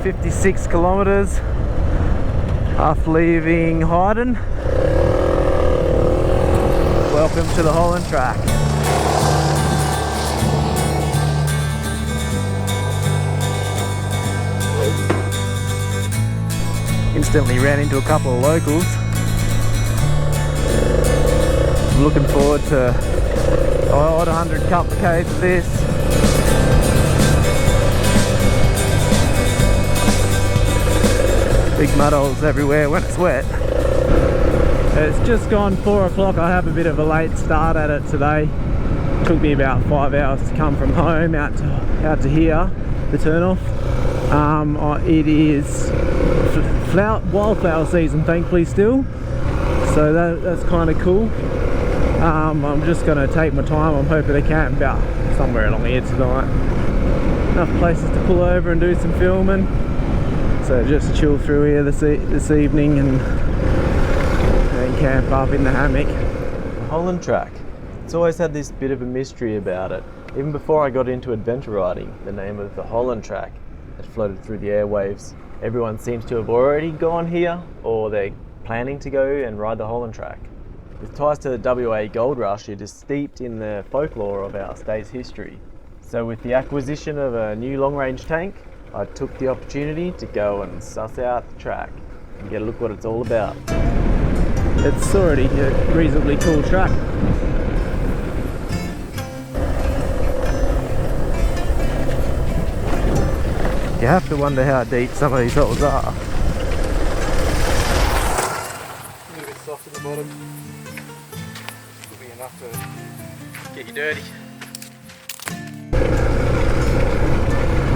56 kilometers after leaving Hyden. Welcome to the Holland Track. Instantly ran into a couple of locals. I'm looking forward to odd 100 couple of Ks of this. Big mud holes everywhere when it's wet. It's just gone 4 o'clock. I have a bit of a late start at it today. It took me about 5 hours to come from home out to here, the turn off. It is wildflower season, thankfully, still, so that's kind of cool. I'm just going to take my time. I'm hoping to camp out somewhere along here tonight. Enough places to pull over and do some filming, so just chill through here this evening and camp up in the hammock. Holland Track. It's always had this bit of a mystery about it. Even before I got into adventure riding, the name of the Holland Track had floated through the airwaves. Everyone seems to have already gone here, or they're planning to go and ride the Holland Track. With ties to the WA gold rush, it is steeped in the folklore of our state's history. So with the acquisition of a new long-range tank, I took the opportunity to go and suss out the track and get a look what it's all about. It's already a reasonably cool track. You have to wonder how deep some of these holes are. A little bit soft at the bottom. Will be enough to get you dirty.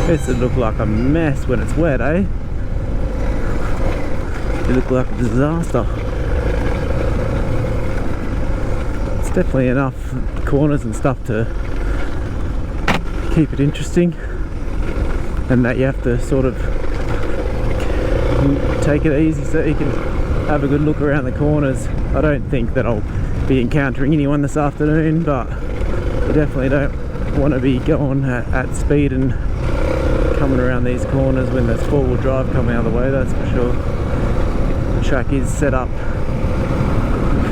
This would look like a mess when it's wet, eh? It look like a disaster. It's definitely enough corners and stuff to keep it interesting, and that you have to sort of take it easy so you can have a good look around the corners. I don't think that I'll be encountering anyone this afternoon, but you definitely don't want to be going at speed and coming around these corners when there's four-wheel drive coming out of the way, that's for sure. The track is set up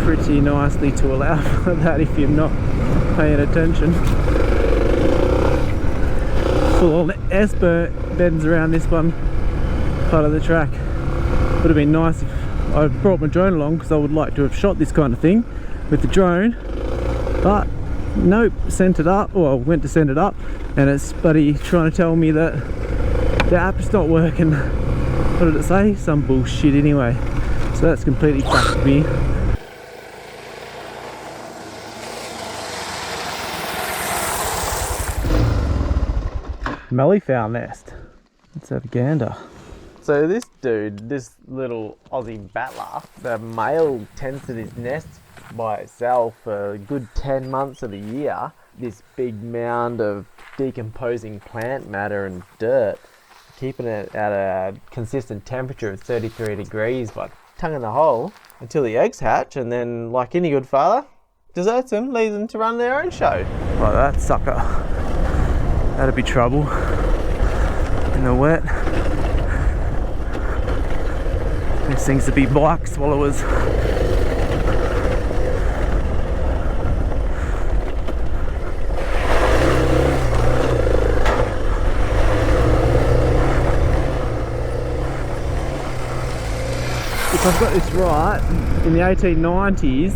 pretty nicely to allow for that if you're not paying attention. Full on S bends around this one part of the track. Would have been nice if I brought my drone along, because I would like to have shot this kind of thing with the drone, but nope, sent it up, or I went to send it up and it's buddy trying to tell me that the app's not working. What did it say? Some bullshit anyway. So that's completely fucked me. Malleefowl nest. Let's have a gander. So this dude, this little Aussie battler, the male tends to this nest by itself for a good 10 months of the year. This big mound of decomposing plant matter and dirt, keeping it at a consistent temperature of 33 degrees by tonguing the hole until the eggs hatch, and then, like any good father, deserts them, leaves them to run their own show. Like that sucker. That'd be trouble in the wet. There seems to be bike swallowers. If I've got this right, in the 1890s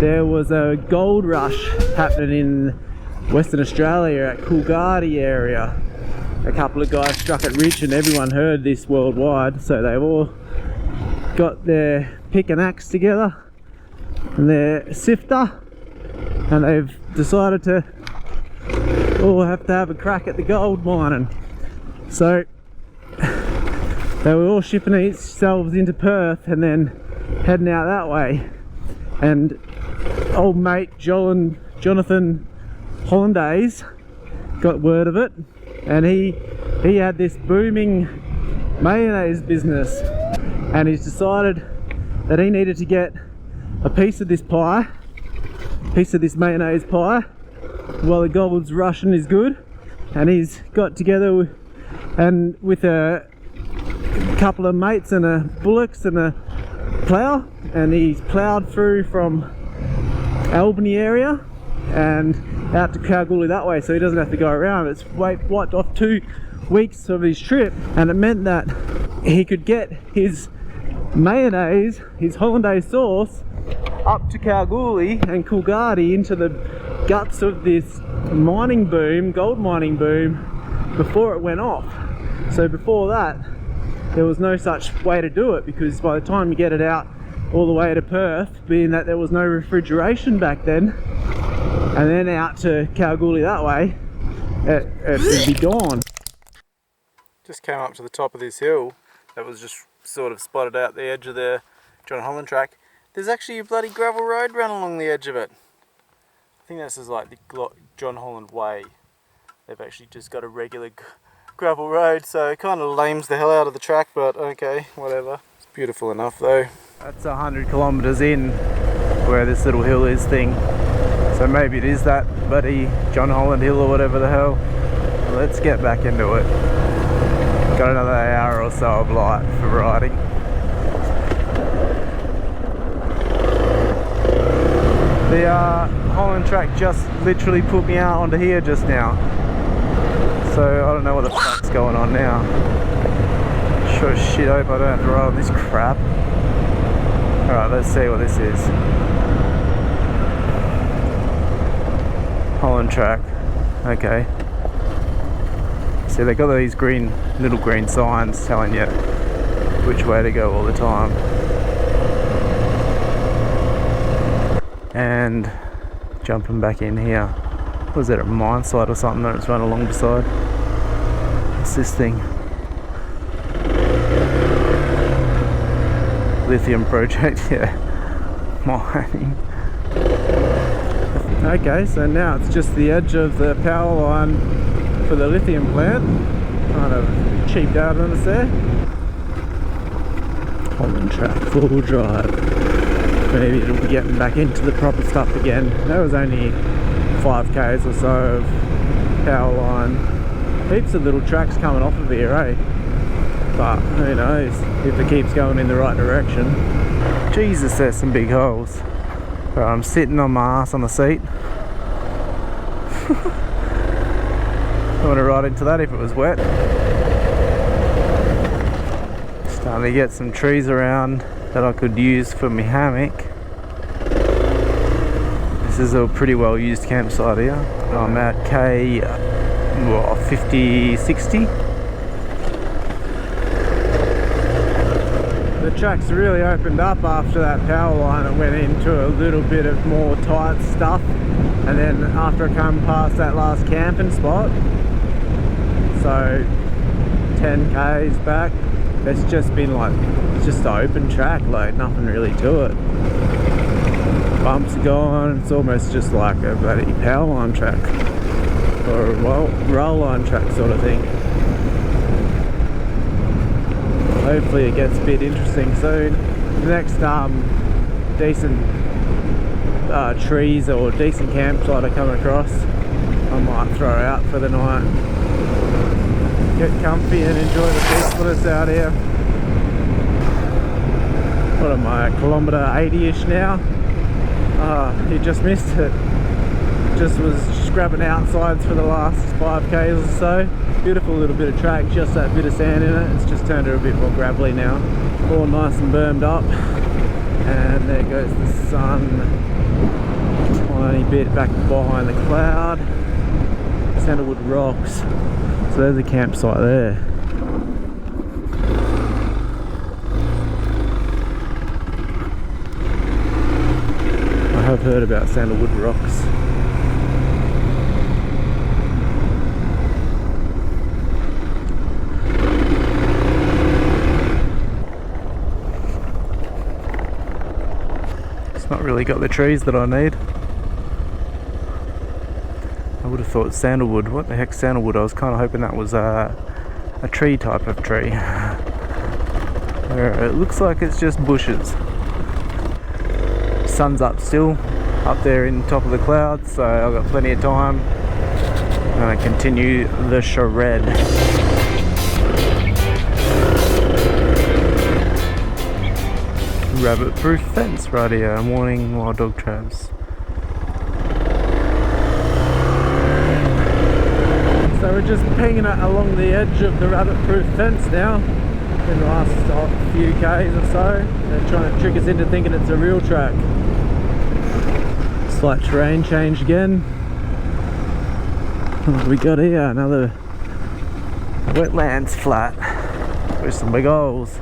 there was a gold rush happening in Western Australia at Coolgardie area. A couple of guys struck it rich and everyone heard this worldwide, so they've all got their pick and axe together and their sifter, and they've decided to all have to have a crack at the gold mining. So they were all shipping themselves into Perth and then heading out that way. And old mate Jonathan Hollandaise got word of it, and he had this booming mayonnaise business, and he's decided that he needed to get a piece of this mayonnaise pie while the gold's rushing is good. And he's got together with a couple of mates and a bullocks and a plough, and he's ploughed through from Albany area and out to Kalgoorlie that way, so he doesn't have to go around. It's wiped off 2 weeks of his trip, and it meant that he could get his mayonnaise, his hollandaise sauce, up to Kalgoorlie and Coolgardie into the guts of this mining boom, gold mining boom, before it went off. So before that, there was no such way to do it, because by the time you get it out all the way to Perth, being that there was no refrigeration back then, and then out to Kalgoorlie that way, it would be gone. Just came up to the top of this hill that was just sort of spotted out the edge of the Holland Track. There's actually a bloody gravel road run along the edge of it. I think this is like the John Holland Way. They've actually just got a regular gravel road, so it kind of lames the hell out of the track, but okay, whatever. It's beautiful enough though. That's 100 kilometres in where this little hill is thing. So maybe it is that bloody John Holland Hill or whatever the hell. Let's get back into it. Got another hour or so of light for riding. The Holland Track just literally put me out onto here just now. So I don't know what the fuck's going on now. Sure as shit, I hope I don't have to ride on this crap. Alright, let's see what this is. Holland Track. Okay. See, they got these little green signs telling you which way to go all the time. And jumping back in here. Was that a mine site or something that it's run along beside? What's this thing? Lithium project, yeah. Mining. Okay, so now it's just the edge of the power line for the lithium plant. Kind of cheaped out on us there. Holland Track, 4-wheel drive. Maybe it'll be getting back into the proper stuff again. That was only 5k's or so of power line. Heaps of little tracks coming off of here, eh? But who knows if it keeps going in the right direction. Jesus, there's some big holes. But I'm sitting on my ass on the seat. I want to ride into that if it was wet. Starting to get some trees around that I could use for my hammock. This is a pretty well used campsite here. I'm at K 50, 60. The track's really opened up after that power line. It went into a little bit of more tight stuff, and then after I come past that last camping spot, so 10k's back, it's just been like, it's just an open track, like nothing really to it. Bumps are gone. It's almost just like a bloody power line track or a roll line track sort of thing. Hopefully it gets a bit interesting soon. The next decent trees or decent campsite I come across, I might throw out for the night. Get comfy and enjoy the peacefulness out here. What am I, kilometre 80ish now? You just missed it. Just was grabbing outsides for the last 5k's or so. Beautiful little bit of track, just that bit of sand in it. It's just turned to a bit more gravelly now. All nice and bermed up. And there goes the sun. Tiny bit back behind the cloud. Sandalwood Rocks. So there's a campsite there. I have heard about Sandalwood Rocks. Not really got the trees that I need. I would have thought sandalwood. What the heck's sandalwood? I was kind of hoping that was a tree type of tree. It looks like it's just bushes. Sun's up still, up there in top of the clouds, so I've got plenty of time. I'm going to continue the charade. rabbit-proof fence right here. I'm warning wild dog traps. So we're just pinging it along the edge of the rabbit-proof fence now. In the last few k's or so, they're trying to trick us into thinking it's a real track. Slight terrain change again. What have we got here? Another wetlands flat with some big holes.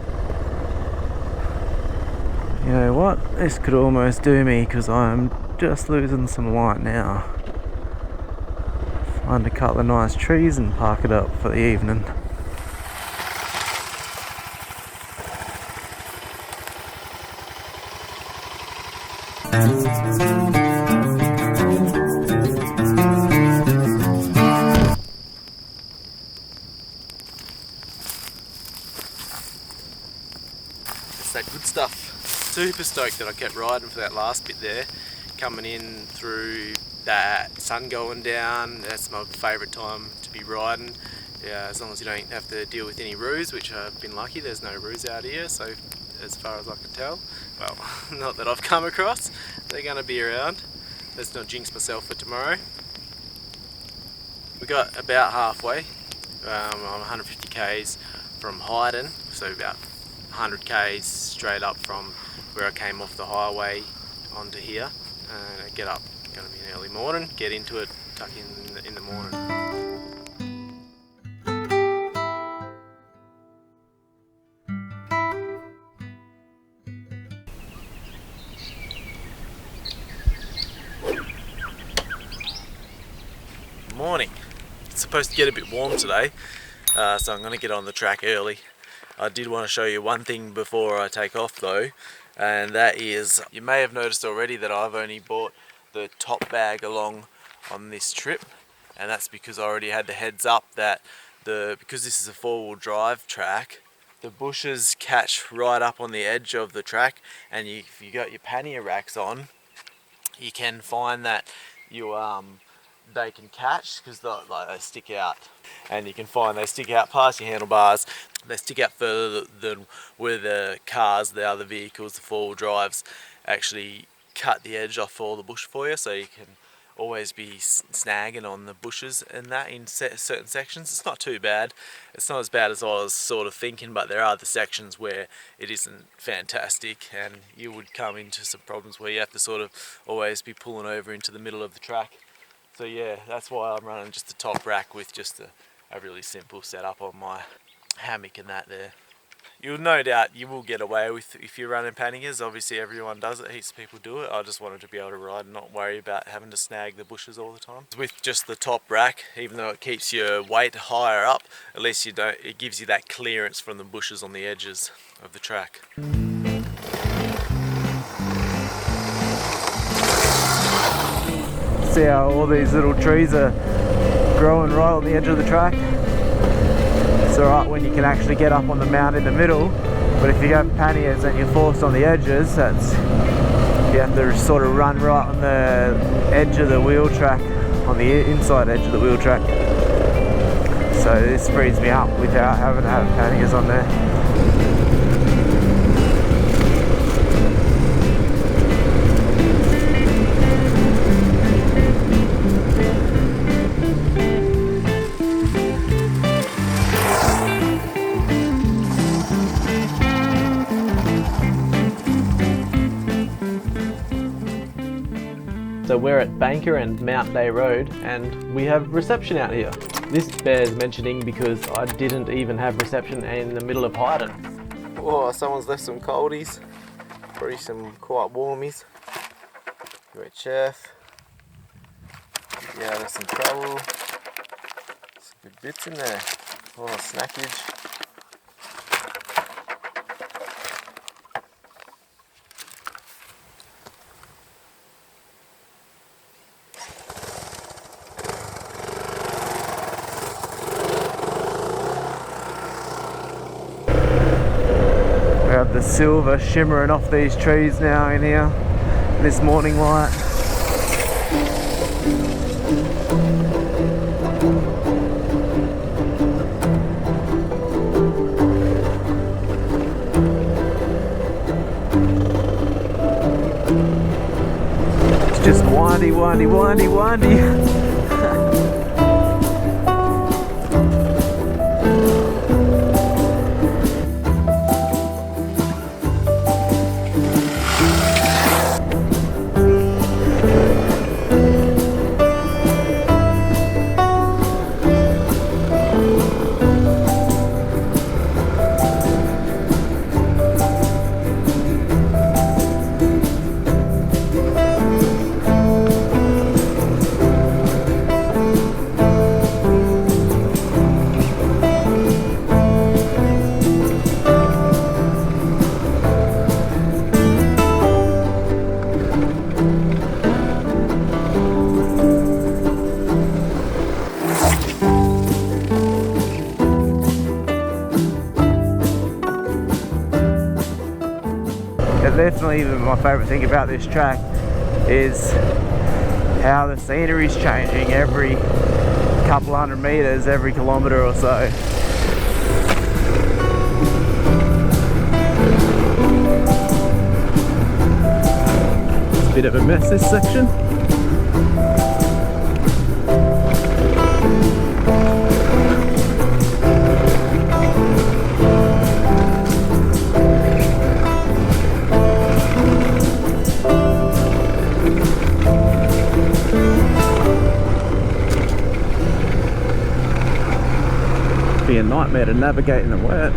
You know what? This could almost do me because I'm just losing some light now. Find a couple of nice trees and park it up for the evening. It's that good stuff. Super stoked that I kept riding for that last bit there. Coming in through that sun going down, that's my favourite time to be riding. Yeah, as long as you don't have to deal with any roos, which I've been lucky, there's no roos out here, so as far as I can tell. Well, not that I've come across, they're going to be around. Let's not jinx myself for tomorrow. We got about halfway, I'm 150 k's from Hyden, so about 100 k's straight up from where I came off the highway onto here. And get up, going to be an early morning, get into it, tuck in the morning. Morning. It's supposed to get a bit warm today, so I'm going to get on the track early. I did want to show you one thing before I take off though, and that is, you may have noticed already that I've only bought the top bag along on this trip, and that's because I already had the heads up that because this is a four-wheel drive track, the bushes catch right up on the edge of the track, and if you got your pannier racks on, you can find that they can catch because they stick out, and you can find they stick out past your handlebars. They stick out further than where the cars, the other vehicles, the four-wheel drives actually cut the edge off all the bush for you, so you can always be snagging on the bushes and that in certain sections. It's not too bad. It's not as bad as I was sort of thinking, but there are the sections where it isn't fantastic, and you would come into some problems where you have to sort of always be pulling over into the middle of the track. So yeah, that's why I'm running just the top rack with just a really simple setup on my hammock and that there. You'll no doubt you will get away with if you're running panniers. Obviously everyone does it, heaps of people do it. I just wanted to be able to ride and not worry about having to snag the bushes all the time. With just the top rack, even though it keeps your weight higher up, at least it gives you that clearance from the bushes on the edges of the track. See how all these little trees are growing right on the edge of the track? It's alright when you can actually get up on the mount in the middle, but if you have panniers and you're forced on the edges, you have to sort of run right on the edge of the wheel track, on the inside edge of the wheel track. So this frees me up without having to have panniers on there. So we're at Banker and Mount Day Road, and we have reception out here. This bears mentioning because I didn't even have reception in the middle of Hyden. Oh, someone's left some coldies, probably some quite warmies. Great chef. Yeah, there's some trouble. Some good bits in there. Oh, snackage. The silver shimmering off these trees now in here, this morning light. windy, windy, windy, windy. Definitely my favourite thing about this track is how the scenery is changing every couple hundred metres, every kilometre or so. It's a bit of a mess, this section. Be a nightmare to navigate in the wet.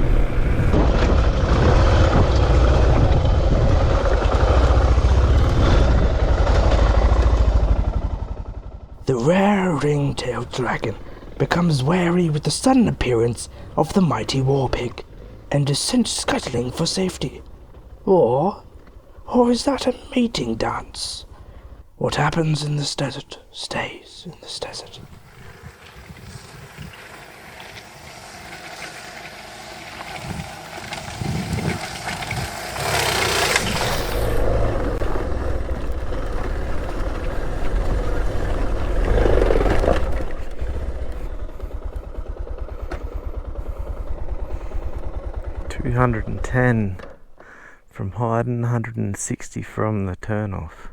The rare ring-tailed dragon becomes wary with the sudden appearance of the mighty warpig and is sent scuttling for safety. Or is that a mating dance? What happens in this desert stays in this desert. $210 from Hyden, 160 from the turnoff.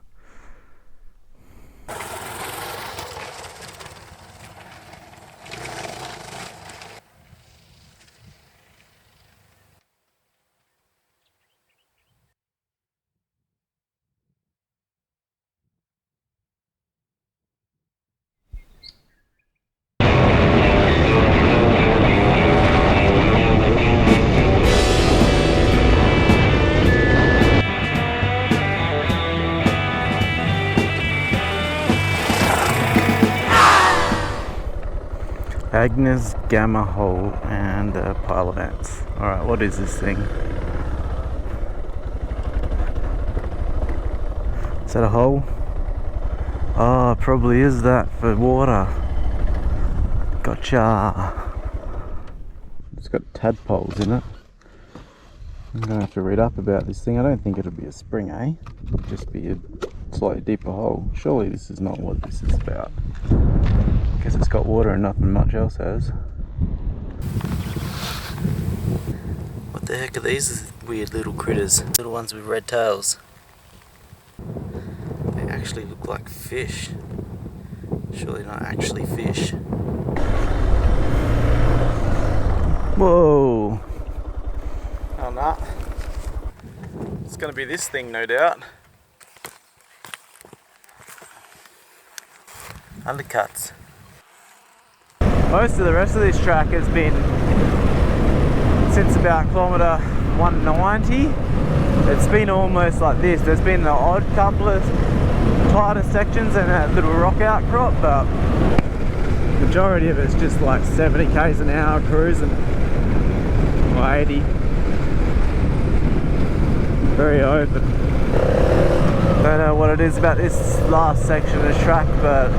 Agnes Gamma hole and a pile of ants. Alright, what is this thing? Is that a hole? Oh, it probably is that for water. Gotcha. It's got tadpoles in it. I'm gonna have to read up about this thing. I don't think it'll be a spring, eh? It'll just be a slightly deeper hole. Surely this is not what this is about. Guess it's got water and nothing much else has. What the heck are these weird little critters? Little ones with red tails. They actually look like fish. Surely not actually fish. Whoa! Oh nah. It's gonna be this thing, no doubt. Undercuts. Most of the rest of this track has been since about kilometre 190. It's been almost like this. There's been an odd couple of tighter sections and a little rock outcrop, but the majority of it's just like 70 k's an hour cruising, or 80. Very open. Don't know what it is about this last section of the track, but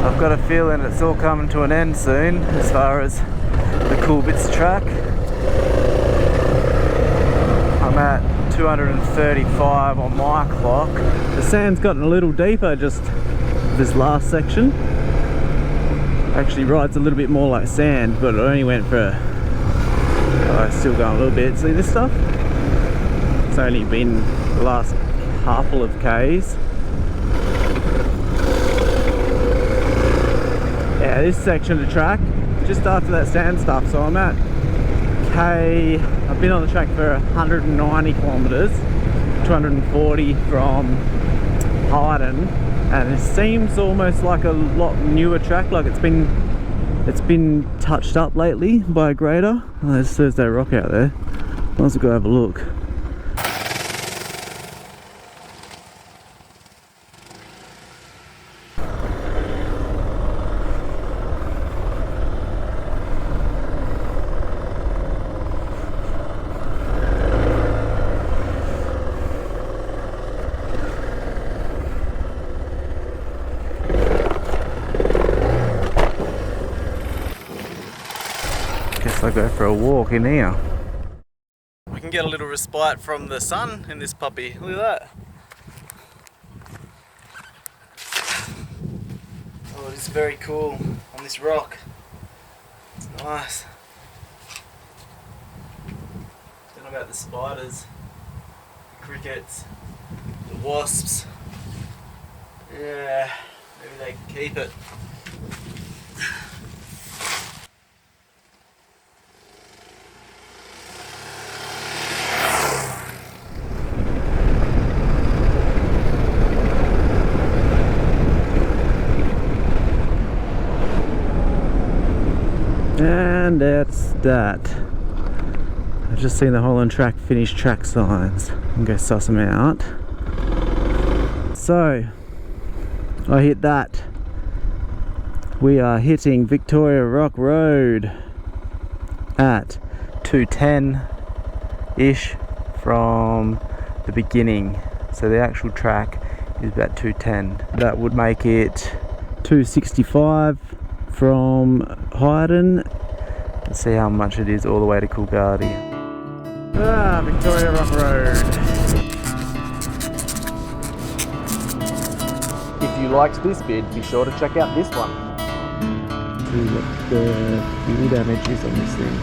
I've got a feeling it's all coming to an end soon as far as the cool bits of track. I'm at 235 on my clock. The sand's gotten a little deeper just this last section. Actually rides a little bit more like sand, but it only went for still going a little bit. See this stuff? It's only been the last couple of k's. Yeah, this section of the track, just after that sand stuff, so I'm at I've been on the track for 190 kilometers, 240 from Hyden, and it seems almost like a lot newer track, like it's been touched up lately by a grader. Oh, there's Thursday Rock out there. Let's go have a look. Guess I'll go for a walk in here. We can get a little respite from the sun in this puppy. Look at that. Oh, it is very cool on this rock. It's nice. Don't know about the spiders, the crickets, the wasps. Yeah, maybe they can keep it. And that's that. I've just seen the Holland Track finish track signs. I'm going to suss them out. So, I hit that. We are hitting Victoria Rock Road at 210-ish from the beginning. So the actual track is about 210. That would make it 265 from Hyden. Let's see how much it is all the way to Coolgardie. Ah, Victoria Rock Road. If you liked this vid, be sure to check out this one. See what the fuel damage is on this thing.